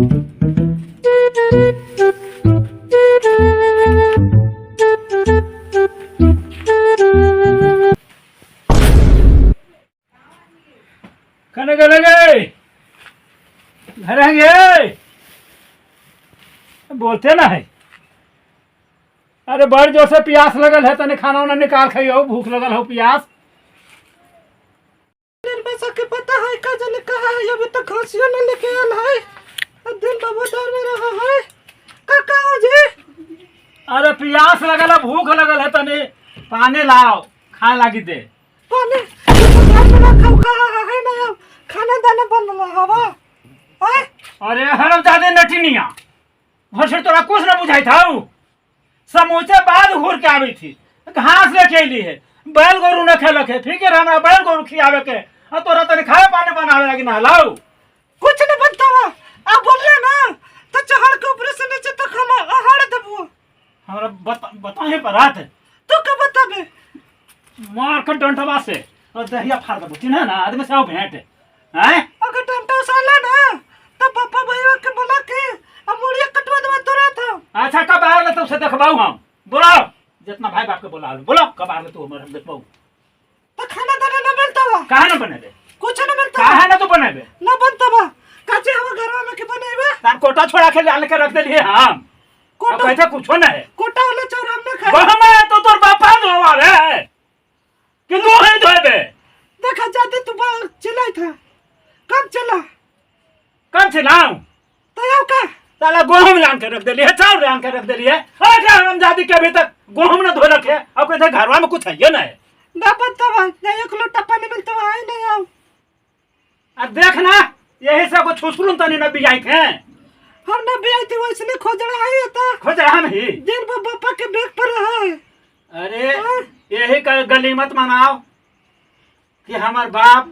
कने गए घर आएंगे बोलते ना है। अरे बड़ जोर से प्यास लगल है, तने खाना वाना निकाल खाइयो, भूख लगल हो प्यास। निर्मसा के पता है का जने कहा है अभी तक घासियों न लेके आल है, दिन बबोदार में रहा है काका हो जी। अरे प्यास लगल है, भूख लगल है, तने पानी लाओ खाए लागी दे। पानी बबोदार में रखा कहा है ना, खाना दाना बन रहा हवा है। अरे हरम जादे नटिनिया भसड़ तोरा कुछ न बुझाई था। समूचे बाद घूर के आवी थी, घास लेके अली है, बैल गोरू न खेलक है, फिर हमरा बैल गोरू खियावे के और तोरा तने खाए पानी बनावे लगी ना लाओ। कुछ न बनता हुआ आप बोल रहे ना तो चढ़ के ऊपर से नीचे तक हम अहाड़ देबो। हमरा बताहे पर रात तू का बताबे मार कर डंटवा से और दहिया फाड़ देबो, चिन्ह ना आदमी से भेंट हैं। अगर डंटा साला ना तो पापा भैया के बोला के अब मुड़िया कटवा देबो तुरंत। अच्छा कब आ ले तो उसे देखबाऊ हम, बोलाओ जितना भाई बाप के बोला बोलो कब आ ले तो हम देखबाऊ। तो खाना दाना न मिलता हुआ काहे न बनेबे, कुछ न मिलता काहे न तो बनेबे, न बनता बा काचे हम घर में के बनेबे। तार कोटा छोड़ा के लाल के रख देलिए हम, कोटा अब कैसे कुछो न है। कोटा वाला चौराम में खा गहम है तो तोर बापा धोवा रे कि तू है धोबे। देखा जाते तू चिल्लाई था कब चला कब चलाऊं तो यार का साला गोहम लान के रख देलिए, चावल लान के रख देलिए। अरे हम जादी के अभी तक गोहम न धो रखे, अब कहते घरवा में कुछ है ये ना है। ना बनता हुआ नहीं एक लोटा पानी मिलता हुआ है नहीं आओ। अब देखना यही सब को छुसकुन तनी न बियाई थे, हम न भी आई थी वैसे खोजड़ा आई था खोज हम ही दिन पापा के बैग पर है। अरे यही का गलीमत मनाओ कि हमार बाप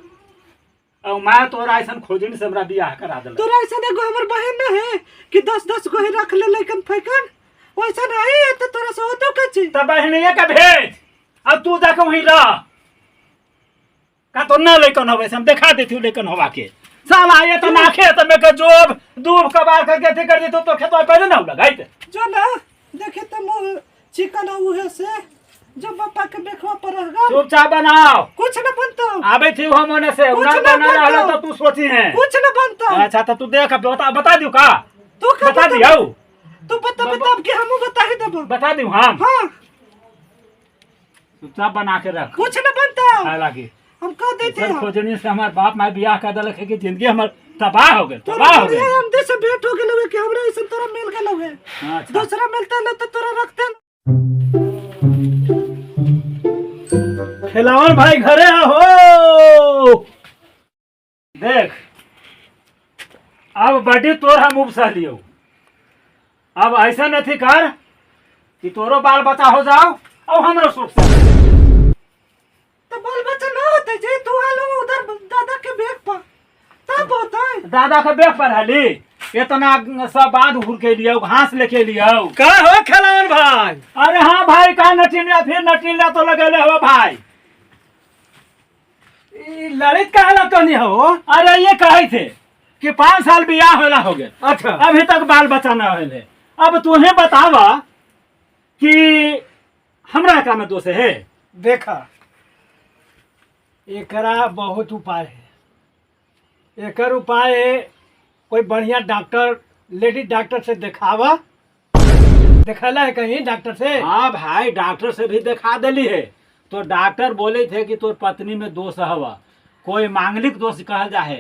और मैं तोरा ऐसा खोजनी से हमरा बियाह करा देला। तोरा ऐसा एगो हमर बहन न है कि 10-10 को ही रख ले लेकिन फैकन वैसा नहीं है तो तोरा से होतो कची तब बहनिया का भेज, अब तू जाके वहीं रह का तो न लेकन होवे से हम दिखा देती हूँ लेकन होवा के साला ये तो नाखे तो मैं के जोब दूब कबार करके थे कर देतो तो खेतो पहले ना लगाई थे जो ना देखे तो मुंह चिकन हुए से जो पापा के देखवा पर रहगा चुपचाप बनाओ। कुछ न बनता आबे थी हम होने से कुछ उना न बना बनता। रहलो तो तू सोची है कुछ न बनता। अच्छा तो तू देख बता दियो का, तू का बता दियो तू बता कि हम बता ही देबो बता दियो हम। हां चुपचाप बना के रख, कुछ न बनता हालांकि हम कह देते हैं खोजनी से हमारे बाप माँ बियाह कर दिल है कि जिंदगी हमार तबाह हो गई, तबाह हो गई। हम दे से भेंट हो गेलो कि हमरा ऐसा तोरा मिल गेलो है। अच्छा दूसरा मिलता न तो तोरा रखते खिलावन भाई घरे हो देख, अब बड़ी तोर हम उपसा लियो, अब ऐसा नहीं कर कि तोरो बाल बच्चा हो जाओ और हमरो सुख से तो बाल बच्चा ना होते जी तू आलो उधर दादा के बैग पर तब होता है। दादा के बेग पर हली इतना सब बांध घूर के लियो, घास लेके लियो का हो खिलावन भाई। अरे हाँ भाई का नटिलिया फिर नटिलिया तो लगेले हो भाई। लड़ित का तो नहीं हो। अरे ये कहे थे कि 5 साल बियाह होला हो गए, अच्छा अभी तक बाल बच्चा न होले। अब तुम्हें बतावा कि हमरा का में दोष है। देखा एकरा बहुत उपाय है, एकर उपाय है कोई बढ़िया डॉक्टर लेडी डॉक्टर से दिखावा। दिखाला है कहीं डॉक्टर से? हाँ भाई डॉक्टर से भी दिखा दिली है, तो डॉक्टर बोले थे कि तोर पत्नी में दोष हवा, कोई मांगलिक दोष कहल जा है।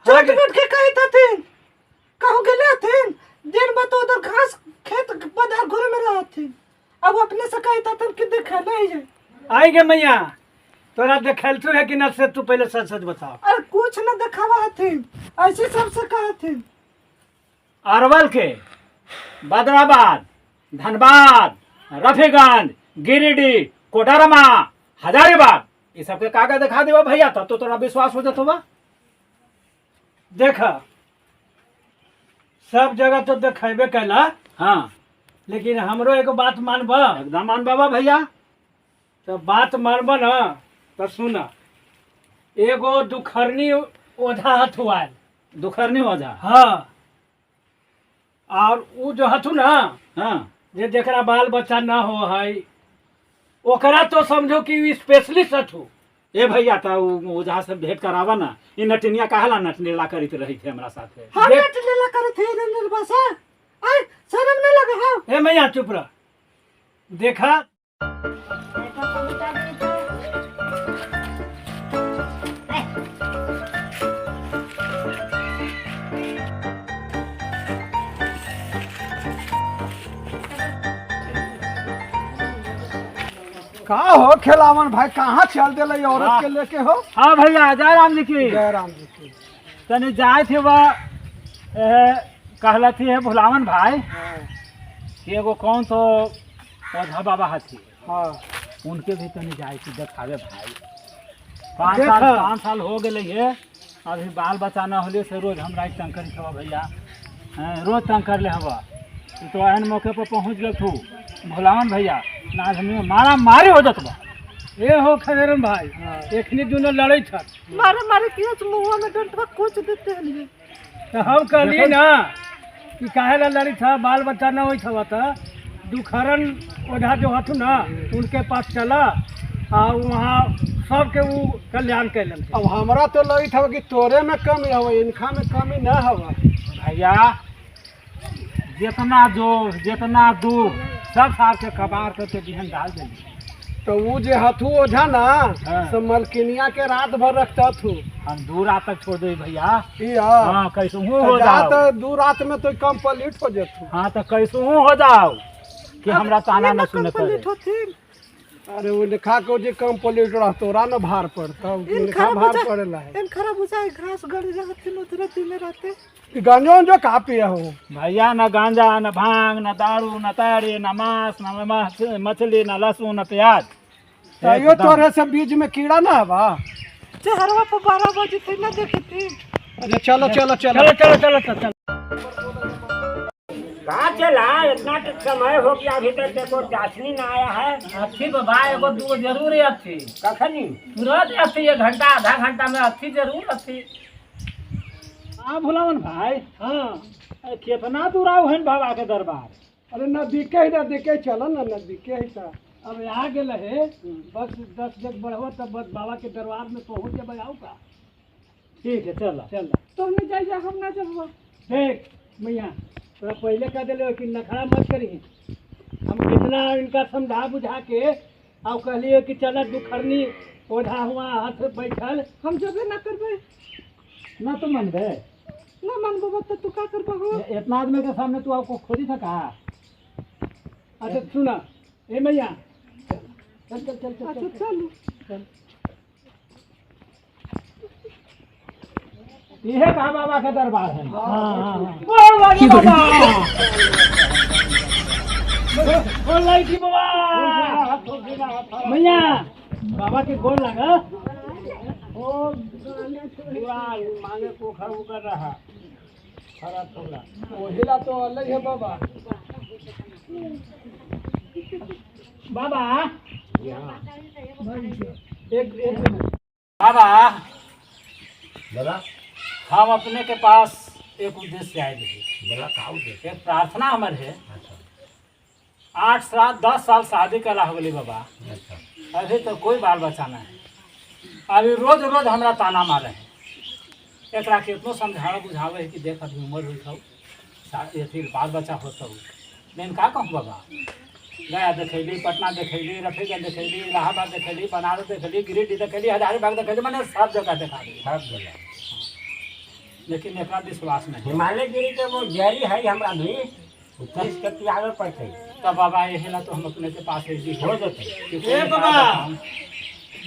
चोट बैठ के कही थे कहूँ गेले थे दिन में तो उधर घास खेत बाजार घूरे में रहा थे, अब अपने से कही था कि देखा नहीं है। आएंगे मैया तोरा देखलतू है कि न से तू पहले सच सच बताओ। अरे कुछ न दिखावा थे ऐसे सबसे कहा थे। अरवल के बदराबाद, धनबाद, रफीगंज, गिरिडीह, कोडरमा, हजारीबाग ये सबके कागज दिखा देवा भैया, तब तो तोरा विश्वास हो जाता। देखा सब जगह तो देखेबे कैला, हाँ लेकिन हमरो एगो बात मानबा। एकदम मान बाबा भैया। तो बात मानबा ना तो सुना, एगो दुखरनी ओझा हथुआल। दुखरनी ओझा? हाँ और वो जो हथु ना हाँ जे जरा बाल बच्चा ना हो है ओकरा तो समझो कि स्पेशलिस्ट हथु। ए भैया तो ओझा से भेंट करावा ना। इ नटनिया काहला नटनेला करित रही थे हमरा साथे। हाँ नेट लेला करे थे निर्वासा आई शर्म नहीं लगे हाँ हे मैया चुप रह। देखा का हो खेलावन भाई कहाँ चल दिल औरत के लेके हो? हाँ भैया जय राम जी की। जय राम जी की। तनी जाए थे वह कहला थी है भुलावन भाई कि एगो कौन तो ओझा बाबा हथी हाँ उनके भी तनी जाए थी देखावे भाई। देखा। 5 साल हो गए है अभी बाल बच्चा न होले से रोज हमरा तंग करी हवा भैया। रोज तंग कर ले हवा तो एहन मौके पर पहुँच गए थू भुलावन भैया ना आदमी मारा मारी हो जात बा। ये हो खदेरम भाई एखनी दोनों लड़े था मारे मारे किया तो मुंह में डंडा कोच देते हैं। तो हम कहलिए ना कि काहे ला लड़ी था बाल बच्चा ना होई था तो दुखरन ओझा जो हथु ना उनके पास चला और वहाँ सबके वो कल्याण कैलन। अब हमरा तो लगी था कि तोरे में कमी हवा इनका में कमी न हवा। भैया जितना जो जितना दूर सब सार के कबार करके बिहन डाल देंगे। तो वो जे हथु ओझा ना हाँ। सब मलकिनिया के रात भर रखता थू हम दूर रात तक छोड़ दे भैया। किया हाँ कैसे हो जाओ। तो दू रात में तो कंप्लीट हो जातू। हाँ तो कैसे हो जाओ कि हमरा ताना न सुने पड़े। अरे वो लिखा को जे कंप्लीट रह तोरा न भार पड़ता लिखा भार पड़ेला है। इन खराब बुझाए घास गड़ जाते न उधर दिन रहते गंजो जो का पिया हो भैया न गांजा न भांग न दारू न ताड़ी न मांस न मछली न लहसुन न प्याज। तैयो तोरे से बीज में कीड़ा ना हवा। चेहरवा पर 12 बजे थे ना देखे थे। अरे चलो चलो चलो चलो चलो चलो चलो चलो। कहाँ चला इतना समय हो गया अभी तक देखो चाशनी ना आया है। अच्छी बाबा एगो दूगो जरूर अच्छी कखनी तुरंत अच्छी 1 घंटा आधा घंटा में अच्छी जरूर अच्छी। हाँ भुलावन भाई हाँ कितना दूर आओ है बाबा के दरबार। अरे नजदीके चलो ना नजदीके ही था। अब आ गए है बस 10 जग बढ़ो तब बस बाबा के दरबार में पहुँच जाए आओ का। ठीक है चलो चल तो नहीं जाइए हम ना जब देख मैया थोड़ा पहले कह दिले कि नखरा मत करी। हम कितना इनका समझा बुझा के और कहलिए कि चल दुखरनी ओझा हुआ हाथ बैठल हम जबे ना करबे ना तो मन गए ना मन बाबा तो तू का करबा हो। इतना आदमी के सामने तू आपको खोजी था कहा। अच्छा सुना ए मैया चल चल चल चल अच्छा चल चल यह कहा बाबा का दरबार है। मैया बाबा के गोल लगा मांगे पोखर उकर रहा खरा थोड़ा ओहिला तो अलग है बाबा। बाबा एक मिनट बाबा बोला हम अपने के पास एक उद्देश्य से आए थे। बोला का उद्देश्य। एक प्रार्थना हमारे है 8 साल 10 साल शादी कला हो गई बाबा अच्छा अभी तो कोई बाल बच्चा नहीं है। अभी रोज रोज हमरा ताना मारे हैं। एकरा कितनो समझावे बुझावे है कि देख अभी उम्र हुई था फिर बाल बच्चा होता हूँ लेकिन का कहूँ बाबा। गया देखैली पटना देखैली रफीगंज देखैली इलाहाबाद देखैली बनारस देखैली गिरिडीह देखैली हजारीबाग देखैली मैंने सब जगह देखा दी सब बोला लेकिन एकरा विश्वास नहीं। हिमालय गिरी के वो जरी है हमरा भी 30 के त्याग पड़ते। तब बाबा यही ला तो हम अपने के पास ऐसी हो जाते। ए बाबा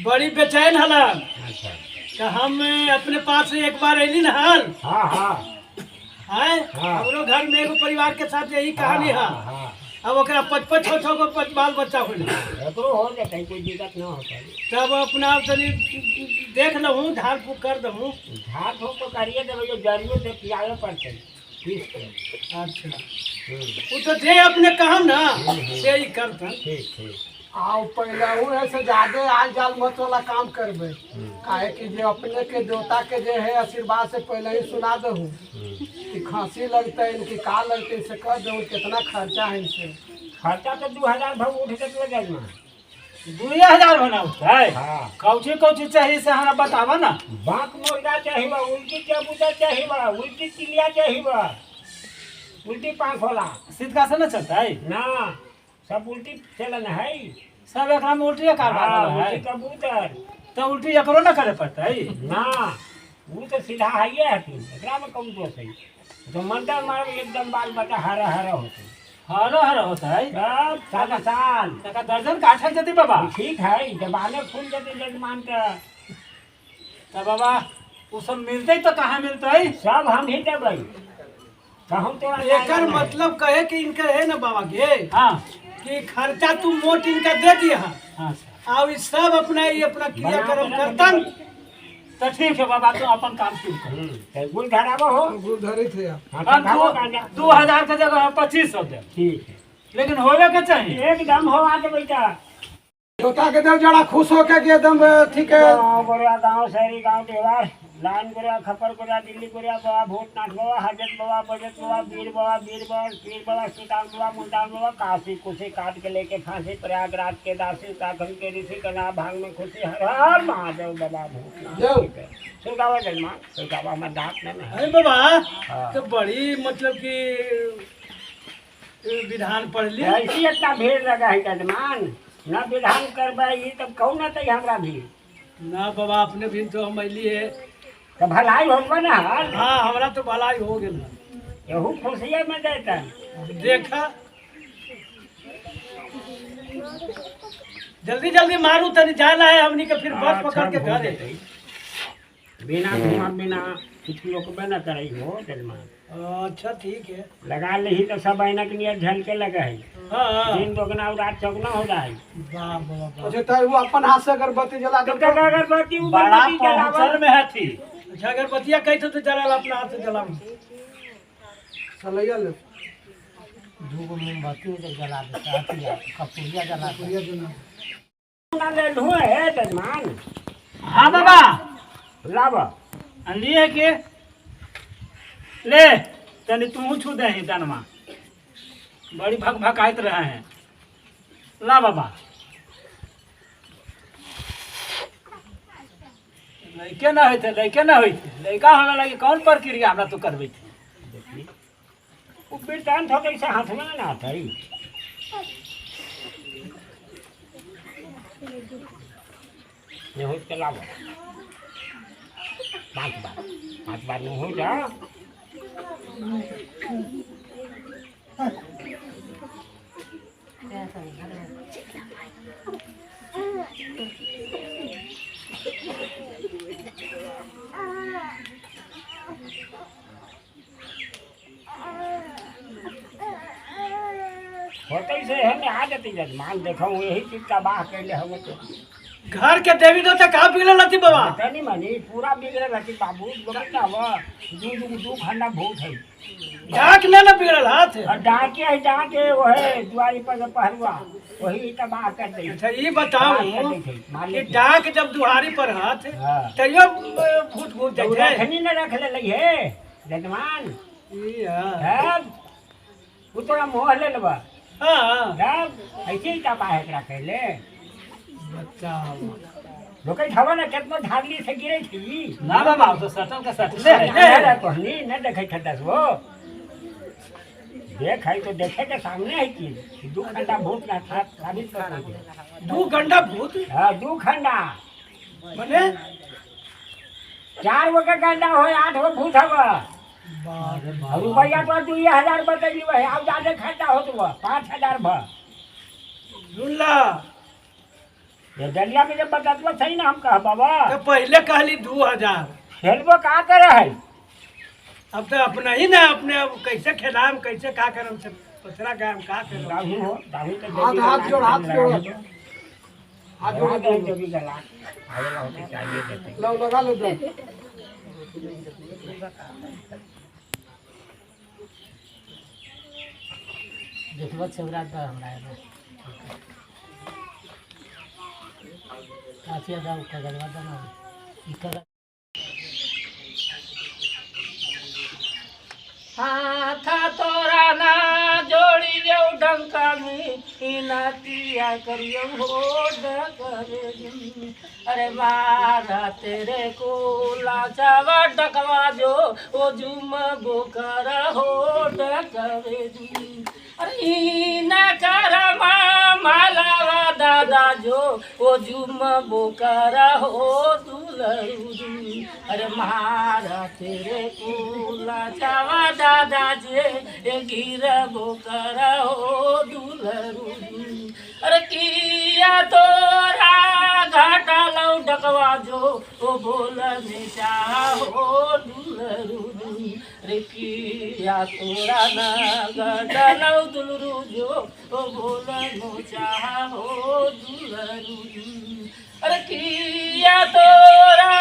बड़ी बेचैन हलन अच्छा कि हम अपने पास से एक बार अली नहल हाँ हाँ है हाँ। हमरो घर में एगो परिवार के साथ यही कहानी है। हाँ अब ओकरा 5-5 गो बाल बच्चा हो एकरो हो जाता कोई दिक्कत ना होता। तब अपना तनी देख लहूँ झाड़ फूक कर दहूँ। झाड़ फूक तो करिए देवे जो जरियो से त्याग पड़ते 30 के। अच्छा वो तो जे अपने कहम ना से ही करतन। ठीक ठीक आओ पहले वो ऐसे ज्यादा आल जाल मत वाला काम करबे काहे कि जे अपने के देवता के जे है आशीर्वाद से पहले ही सुना दहूँ कि खांसी लगता है इनकी का लगता है इसे कह दो कितना खर्चा है इनसे। खर्चा तो 2000 भाव उठ के चले जाए ना। 2000 बना होता है। हाँ कौची कौची चाहिए से हमारा बतावा ना। बांक मुर्गा चाहिए, उल्टी चबूतर चाहिए, उल्टी चिलिया चाहिए, उल्टी पाँख होला सीधा से न चलता है। ना, सब उल्टी चलन है। सब एकरा में उल्टी कारबार हाँ, है। उल्टी कबूतर तो उल्टी एकरो न करे पड़ता है। ना, वो तो सीधा हाइए हथिन, एकरा में कौन दोष है। तो मंडल मार एकदम बाल बच्चा हरा हरा होते हरा हरा होता है। सब सादा साल तका दर्जन काट है जति बाबा। ठीक है, जब आने फूल जाते जजमान का तो बाबा वो सब मिलते तो कहाँ मिलता है। सब हम ही देबै। कहूँ तो एकर मतलब कहे कि इनका है ना बाबा के हाँ कि खर्चा तू मोट इनका दे दिया हाँ और ये सब अपना ये अपना क्रियाक्रम करतन। तो ठीक है बाबा तुम अपन काम शुरू करो। गुल धराबो हो। गुलधरी थे आप। हाँ, हम तो खाओ गांजा। 2000 के जगह 2500 दे। ठीक है, लेकिन होवे के चाहिए। एकदम हो आके बेटा। देवता के देव जरा खुश होके कि एकदम ठीक है। गाँव गोरिया, गाँव शहरी, गाँव त्योहार, लाइन गोरिया, खपर गोरिया, दिल्ली गोरिया बाबा, भूतनाथ बाबा, हजरत बाबा, बजट बाबा, वीर बाबा, पीर बाबा, सुल्तान बाबा, मुल्तान बाबा, काशी कुशी काट के लेके फांसी, प्रयागराज के दासी, उत्तराखंड के ऋषि, कना भाग में खुशी, हर हर महादेव बाबा भूतनाथ। सुगावा जन्मा, सुगावा में दांत नहीं है। अरे बाबा हाँ। तो बड़ी मतलब कि विधान पढ़ ली। ऐसी इतना भीड़ लगा है जजमान, न विधान करवाई तब कौन नहीं हमरा भी। ना बाबा अपने भी तो हम अली है। तो भलाई होगा ना। हाँ हमरा तो भलाई हो गया ना। यहू खुशिया में देता देखा जल्दी जल्दी मारू तनी जाना है हमनी के फिर बस पकड़ के घर है। बिना धुआं बिना कुछ लोग बना करे हो जजमान। अच्छा ठीक है। लगा ली तो सब ऐनक नियर झलके लगा है। हाँ दिन दोगुना और रात चौगुना हो जाए। वाह बाबा। अच्छा तो वो अपन हाथ से अगरबत्ती जला तो के अगरबत्ती बड़ा उगरबत्ती जलावा। पहुंचल में है थी। अच्छा अगर बतिया कही तो जला अपना हाथ से जलाऊ। सलैया ले धूप मोमबत्ती जला देता है, कपूरिया जला बढ़िया जना। ना ले धुआं है जजमान। हाँ बाबा लावा लिए के ले तनी तू छू दे दनमा बड़ी भग भगाइत रहे हैं। ला बाबा लड़के ना होते लड़के ना होते लड़का होने लगे कौन प्रक्रिया हमरा तो करबे थी। वो बिरतान थोड़ा ऐसा हाथ में ना आता है। ये हो के लावा 5 बार नहीं हो जा। होते से हमें आ जाती जजमान। देखो यही चीज का बाह कैले हमें तो घर के देवी देवता कहाँ बिगड़ल रहती बाबा। तनी मनी पूरा बिगड़ल रहती बाबू। लोग हुआ दू खंडा भूत है डाक ना बिगड़ल हाथ। और डाके वो है दुआरी पर जो पहलुआ वही तबाह कर दे। अच्छा ये बताओ कि डाक जब दुहारी पर हाथ हाँ। तैयो भूत भूत जाते हैं। रखनी न रख ले लगी है जजमान। तब वो थोड़ा मोह ले लेबा। हाँ तब ऐसे ही तबाह एकरा कैले। बताओ लोग खबर ना कितना धारली से गिरे थी ना बाबा तो सटल का सटले है। कहनी न देखे खड्डा वो देख है तो देखे के सामने है कि 2 खंडा भूत ना था साबित कर दे। 2 घंटा भूत हाँ 2 खंडा बने 4 गो के गंडा हो 8 गो भूत हवा। रुपया तो 2000 बतैली है। अब ज्यादा खर्चा हो तो 5000 भ सुनला ये डलिया में जब बता सही ना हम कहा बाबा। तो पहले कहली 2000 खेलबो का करे है। अब तो अपना ही ना अपने अब कैसे खेलाम कैसे का करम से दूसरा काम का करम। दाहू हो दाहू तो हाथ जोड़ हाथ जोड़ हाथ जोड़ दे जो भी गला आगे होते चाहिए देते। लो लगा लो दो। देखबो छौरा द हमरा काफी ज्यादा कगलवा दना इकल। हाँ माथा तोरा ना जोड़ी ले डंका में नातिया करियो हो डकरे जुम। अरे मारा तेरे को लाचावा डकवा जो ओ जुम बोकर हो डकरे जुम। अरे ना कर मालावा दादा जो ओ जुम बोकर हो दुलरू जुम। अरे मारा तेरे को लाचावा दादा जे गिर बोकर हो दुलरू जुम। अरे किया तोरा घाटा लौ डकवा जो ओ बोलने चाहो दुलरू जुम। अरे किया तोरा ना घाटा लौ दुलरू जो ओ बोलनो चाहो दुलरू जुम। अरे किया तोरा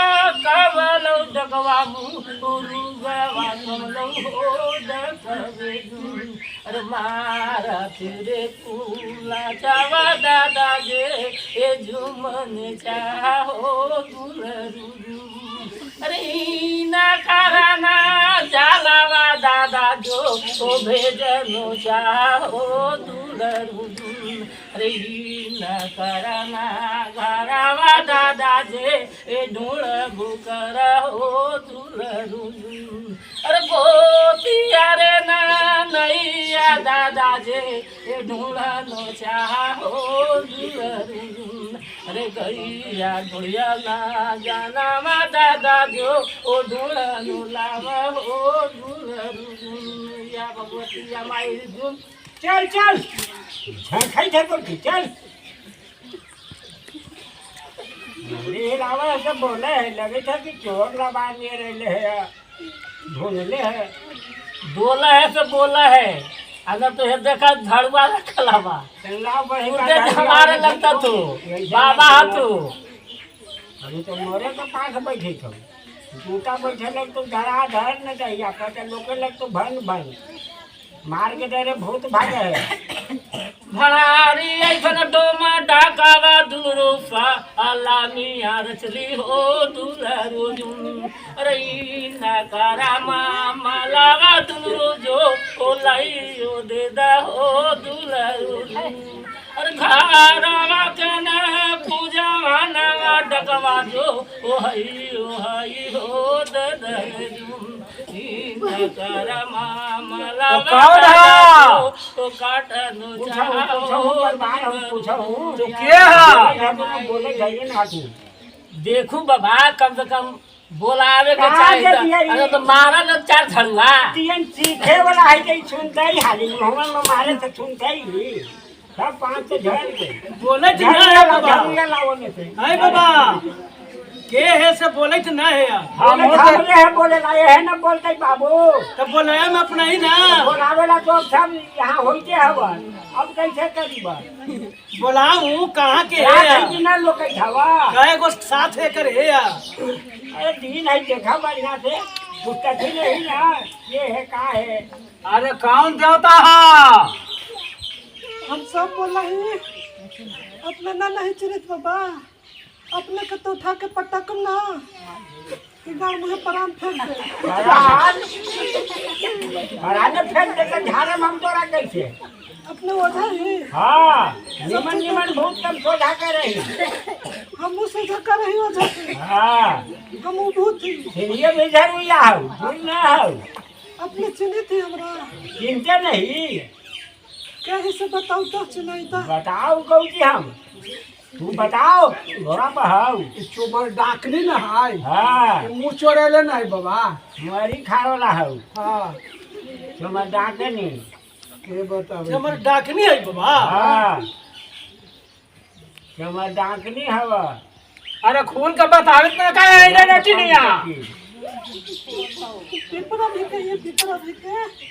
कवलौ डकवा मुरुगवा कमलौ हो डकवे जुम। अरे मारा तेरे कुला चावा दादा जे ए झुमने चाहो दुलरू जुम। अरे ना कराना जालावा दादा जो ओ भेजनो चाहो दुलरू जुम। अरे ना कराना घरावा दादा जे ए ढूंढ बुकर हो दुलरू जुम। अरे पोतिया रे ना नैया दादा जे ए ढूंढनो चाहो दुलरू जुम। अरे गैया ढोलिया ना जाना मा दादा जो ओ ढूंढनो लावा हो दुलरू जुम। या भगवती या माई जुम। चल चल झंखाई थे तो चल। अरे रावा ऐसे बोले है लगे था कि चोर लगा ले रहे है ढूंढले है। बोला है तो बोला है अगर तो ये देखा झड़वा रखला बा उर्दे हमारे लगता तो बाबा तो अभी तो मोरे तो पास बैठे थे जूता बैठे लग तो धरा धर न चाहिए पता लोग लग तो भन भन मार के तेरे भूत भागे है। भड़ारी ऐसन डोमा डाकावा दुलरो सा अलामिया रचली हो दुलरो जुम। अरे ना करा मालावा दुलरो जो ओ लाइयो दे दा हो दुलरो जुम। अरे घरावा के ना पूजा वाना डकवा जो ओ हई हो दे दे जुम। ना करा मालावा तो काटनो देखू बाबा कम से कम बोलावे के चाहिए अगर तो मारा न चार झड़ुआ तीन सीखे वाला है कि सुनते ही हाली मोहम्मद में मारे से सुनते ही सब पांच से झड़ के बोले तो ना है बाबा लावने से है बाबा के है से बोले तो ना है यार बोले है बोले ना ये है ना बोलते बाबू तो बोले हम अपना ही ना बोलावेला तो सब यहाँ होते हवन अब कैसे करीबा बोलाऊं कहाँ के है यार कितना लोग हवा कहे को साथ है कर है यार अरे दिन है देखा बढ़िया से उसका दिन नहीं ना ये है का है। अरे कौन देवता है? हम सब बोला ही अपने ना नहीं चिरित बाबा अपने के तो उठा के पटकम ना कि गाँव मुझे पराम फेंक दे हराने फेंक दे तो झाड़े हम तोरा कैसे अपने ओझा ही हाँ निमन निमन भूत कम सोझा कर रही हम उसे झका रही ओझा के हाँ हम भूत थी ये भी जरूरी आओ भूल ना आओ अपने चिन्ह थी हमरा चिंता नहीं क्या है से बताओ तो चिन्ह था बताओ कौची हम तू बताओ घोड़ा पर हाउ चोबर डाकनी ना है हाँ मुँह चोरेले ना है बाबा मरी खारोला हाउ हाँ तुम्हारे डाके नहीं के बतावे हमारे डाकनी है बाबा हाँ तुम्हारे डाकनी हवा अरे खून का बतावित ना का है नटिनिया पेपरा भी के ये पेपरा भी के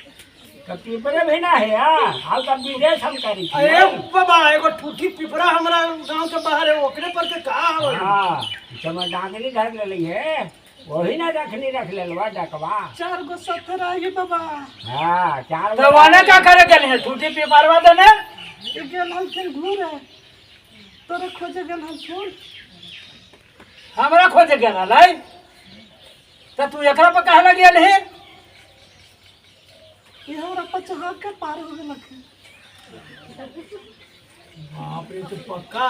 पीपरे भी ना है यार हाउ तब विदेश हम करी थी। अरे बाबा एगो ठूठी पिपरा हमरा गांव के बाहर है ओकरे पर के का है हाँ तुम्हारे डाकनी घर ले ली है वही ना रखनी रख ले लवा डकवा 4 गो सत्तर आई बाबा हाँ 4 तो वाने का करे गेल है टूटी पे मारवा देने ये गेल हम फिर घूर है तोरे खोजे गेल हम फूल हमरा खोजे गेल है तो तू एकरा पे कहला गेल है ये हमरा पचहा के पार हो गए लखे। बाप रे तो पक्का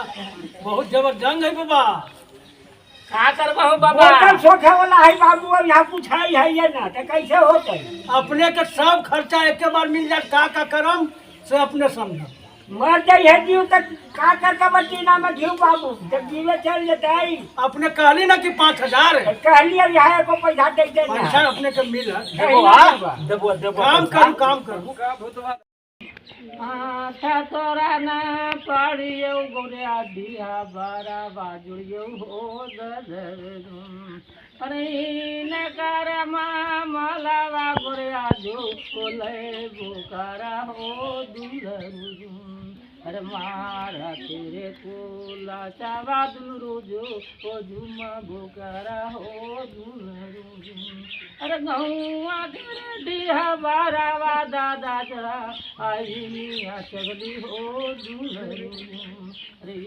बहुत जबरदस्त है बाबा। का करबहो बाबा होटल सोखे वाला है बाबू अब यहाँ पूछाई है ये ना तो कैसे होते अपने के सब खर्चा एक बार मिल जाए का करम से अपने समझ मर जाई है जीव तक का कर का बचीना में जीव बाबू जब जीवे चल जताई अपने कहली ना कि 5000 कहली अब यहाँ को पैसा दे देना पैसा अपने के मिल देबो काम करू आथा तोरा ना पड़ियो गोरिया दिया बारा बाजुड़ियो हो ददरुम अरे न कर मामलावा गोरिया जो कोले बुकारा हो दुलरुम अरे मारा तेरे कोला चावा दुलरु जो ओ जुमा बुकारा हो दुलरुम अरे गौआ तेरे दिया बारावा दादा जरा आई मिया चगली हो दुलरुम रे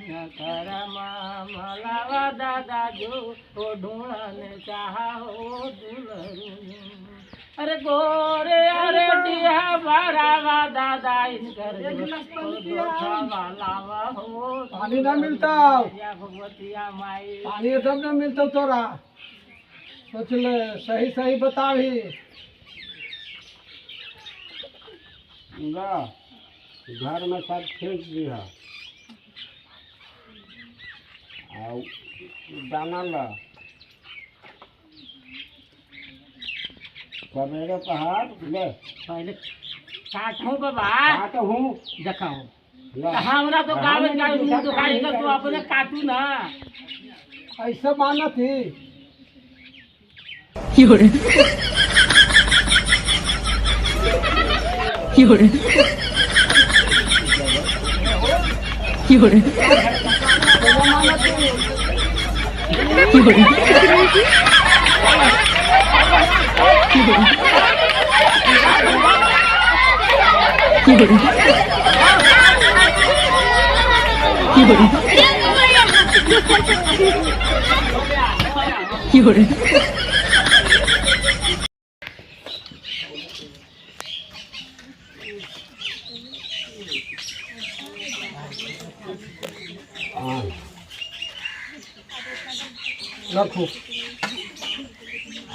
न कर मामलावा दादा जो ओ ढूंढने चाहा हो दुलरुम अरे गोरे अरे दिया बारावा दादा इनकर लावा हो पानी ना मिलता भगवतिया माई पानी तब ना मिलता तोरा सोच ले सही सही बता भी घर में सब फेंक दिया दाना ला सवेरे पहाड़ ले पहले काटूं बाबा काटूं दिखाओ हमरा तो कागज का मुंह दिखाई का तो अपने काटू ना ऐसा माना थी 有人，有人，有人，有人，有人，有人。 रखो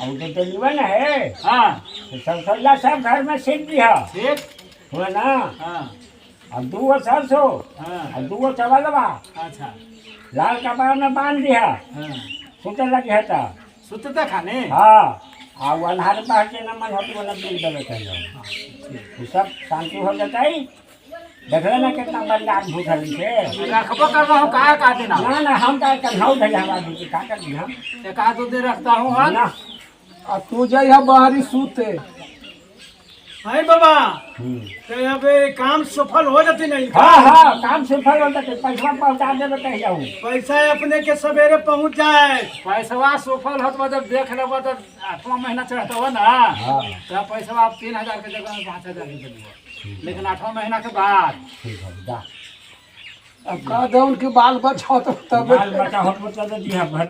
अब तो जीवन है हाँ सब सल्ला सब घर में सीख दिया ठीक हुआ ना हाँ अब 2 सरसों हाँ अब 2 चावलवा अच्छा लाल कपड़ा में बांध दिया हाँ सुते लगे था सुते खाने हाँ अब अनहार बाहर के न मन होती वाला बिल दबे कर सब शांति हो जाता है देख लेना कितना बंदार भूखल से रखबो कर रहा हूं का देना ना हम का कन्हौ धैया हवा दी का कर दी हम एक आध दे रखता हूं हां ना और तू जाइए बाहरी सूते हाय बाबा तो यहाँ पे काम सफल हो जाती नहीं हाँ हाँ काम सफल हो जाते पैसा पहुंचा देवे कह जाऊं पैसा अपने के सवेरे पहुंच जाए पैसा सफल हो तो जब देख लेबो तो 8वां महीना चढ़ता हो ना हाँ तो पैसा आप 3000 के जगह में 5000 के देबो लेकिन 8वां महीना के बाद ठीक है जा अब कह दो उनके बाल बचाओ तो तब बाल बचा हो तो दिया भर